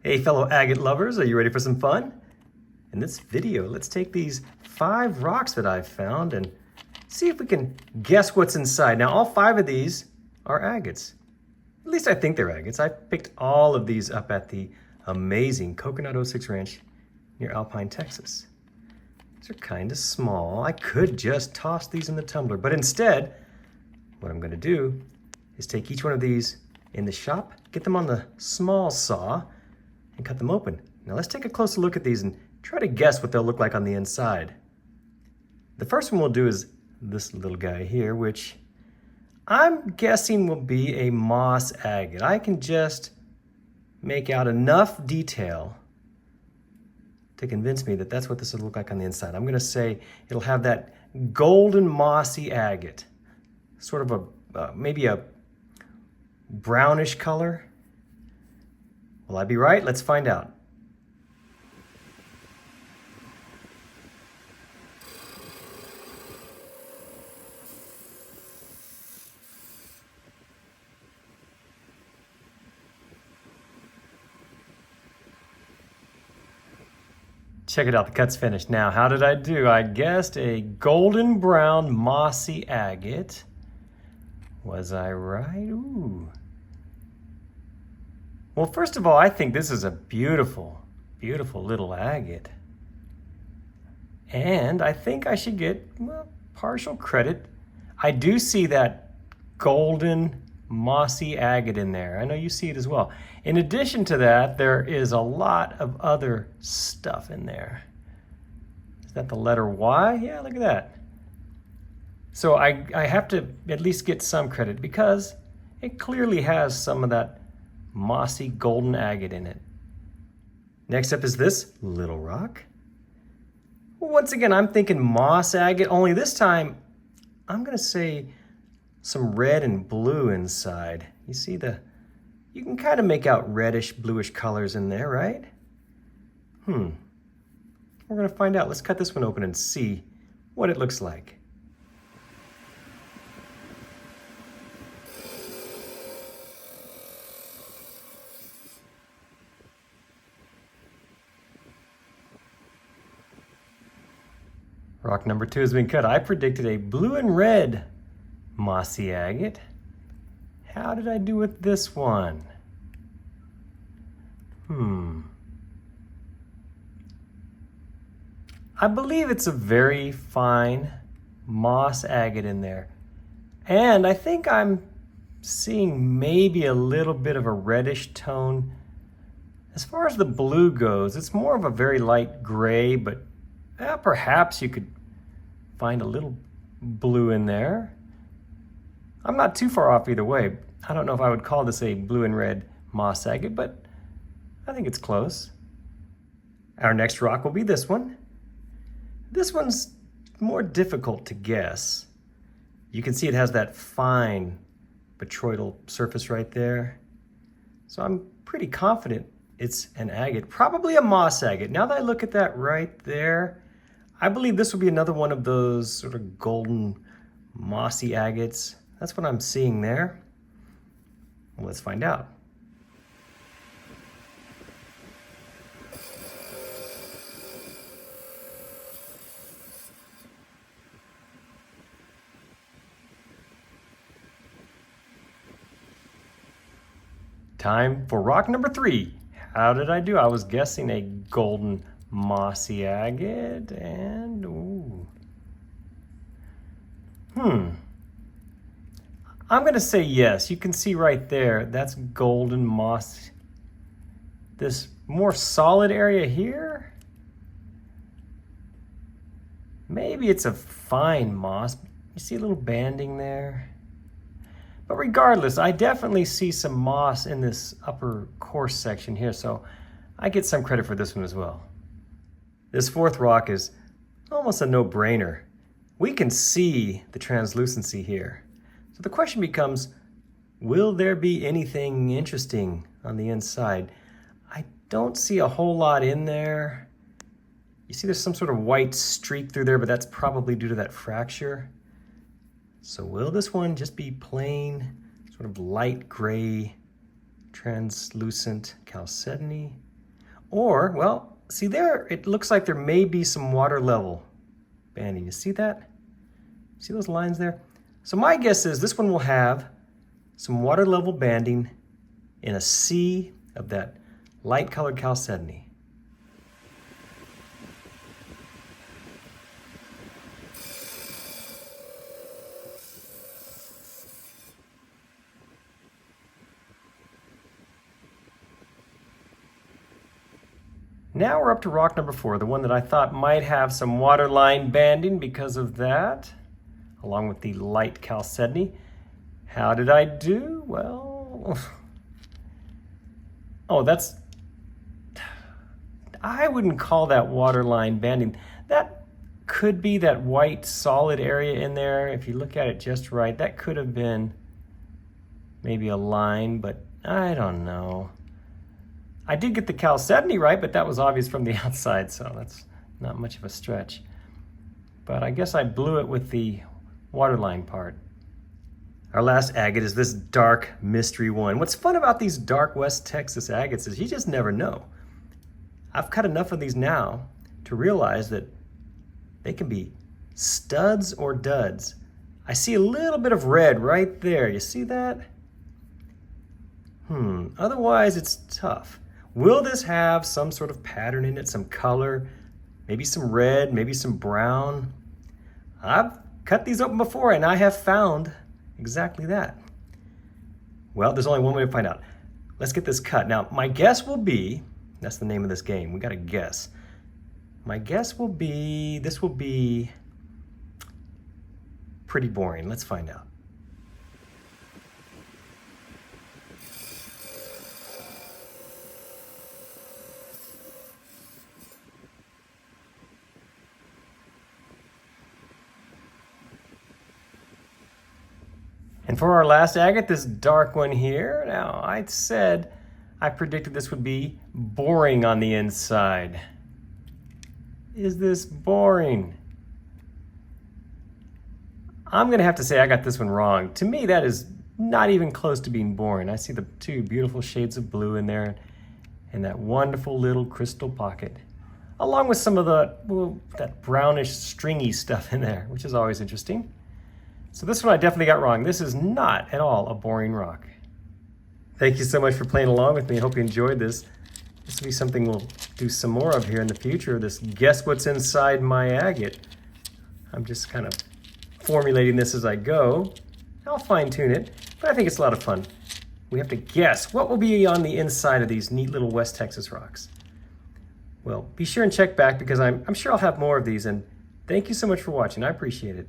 Hey fellow agate lovers, are you ready for some fun? In this video, let's take these 5 rocks that I've found and see if we can guess what's inside. Now all 5 of these are agates. At least I think they're agates. I picked all of these up at the amazing Coconut 06 Ranch near Alpine, Texas. These are kind of small. I could just toss these in the tumbler, but instead, what I'm gonna do is take each one of these in the shop, get them on the small saw, and cut them open. Now let's take a closer look at these and try to guess what they'll look like on the inside. The first one we'll do is this little guy here, which I'm guessing will be a moss agate. I can just make out enough detail to convince me that that's what this will look like on the inside. I'm gonna say it'll have that golden mossy agate, sort of a maybe a brownish color. Will I be right? Let's find out. Check it out, the cut's finished. Now, how did I do? I guessed a golden brown mossy agate. Was I right? Ooh. Well, first of all, I think this is a beautiful, beautiful little agate. And I think I should get, well, partial credit. I do see that golden mossy agate in there. I know you see it as well. In addition to that, there is a lot of other stuff in there. Is that the letter Y? Yeah, look at that. So I have to at least get some credit because it clearly has some of that mossy golden agate in it. Next up is this little rock. Once again, I'm thinking moss agate, only this time I'm gonna say some red and blue inside. You see you can kind of make out reddish, bluish colors in there, right? We're gonna find out. Let's cut this one open and see what it looks like. Rock number 2 has been cut. I predicted a blue and red mossy agate. How did I do with this one? I believe it's a very fine moss agate in there. And I think I'm seeing maybe a little bit of a reddish tone. As far as the blue goes, it's more of a very light gray, but perhaps you could find a little blue in there. I'm not too far off either way. I don't know if I would call this a blue and red moss agate, but I think it's close. Our next rock will be this one. This one's more difficult to guess. You can see it has that fine botryoidal surface right there. So I'm pretty confident it's an agate, probably a moss agate. Now that I look at that right there, I believe this will be another one of those sort of golden mossy agates. That's what I'm seeing there. Well, let's find out. Time for rock number 3. How did I do? I was guessing a golden mossy agate and ooh. I'm gonna say yes. You can see right there, that's golden moss. This more solid area here, maybe it's a fine moss. You see a little banding there? But regardless, I definitely see some moss in this upper course section here, so I get some credit for this one as well. This 4th rock is almost a no-brainer. We can see the translucency here. So the question becomes, will there be anything interesting on the inside? I don't see a whole lot in there. You see there's some sort of white streak through there, but that's probably due to that fracture. So will this one just be plain, sort of light gray, translucent chalcedony? Or, well, see there, it looks like there may be some water level banding. You see that? See those lines there? So my guess is this one will have some water level banding in a sea of that light colored chalcedony. Now we're up to rock number 4, the one that I thought might have some waterline banding because of that, along with the light chalcedony. How did I do? Well, I wouldn't call that waterline banding. That could be that white solid area in there. If you look at it just right, that could have been maybe a line, but I don't know. I did get the chalcedony right, but that was obvious from the outside, so that's not much of a stretch. But I guess I blew it with the waterline part. Our last agate is this dark mystery one. What's fun about these dark West Texas agates is you just never know. I've cut enough of these now to realize that they can be studs or duds. I see a little bit of red right there. You see that? Otherwise it's tough. Will this have some sort of pattern in it, some color, maybe some red, maybe some brown? I've cut these open before and I have found exactly that. Well, there's only one way to find out. Let's get this cut. Now, my guess will be, that's the name of this game, we gotta guess. My guess will be, this will be pretty boring. Let's find out. And for our last agate, this dark one here, now I predicted this would be boring on the inside. Is this boring? I'm gonna have to say I got this one wrong. To me, that is not even close to being boring. I see the 2 beautiful shades of blue in there and that wonderful little crystal pocket, along with some of the, well, that brownish stringy stuff in there, which is always interesting. So this one I definitely got wrong. This is not at all a boring rock. Thank you so much for playing along with me. I hope you enjoyed this. This will be something we'll do some more of here in the future, this guess what's inside my agate. I'm just kind of formulating this as I go. I'll fine tune it, but I think it's a lot of fun. We have to guess what will be on the inside of these neat little West Texas rocks. Well, be sure and check back because I'm sure I'll have more of these, and thank you so much for watching. I appreciate it.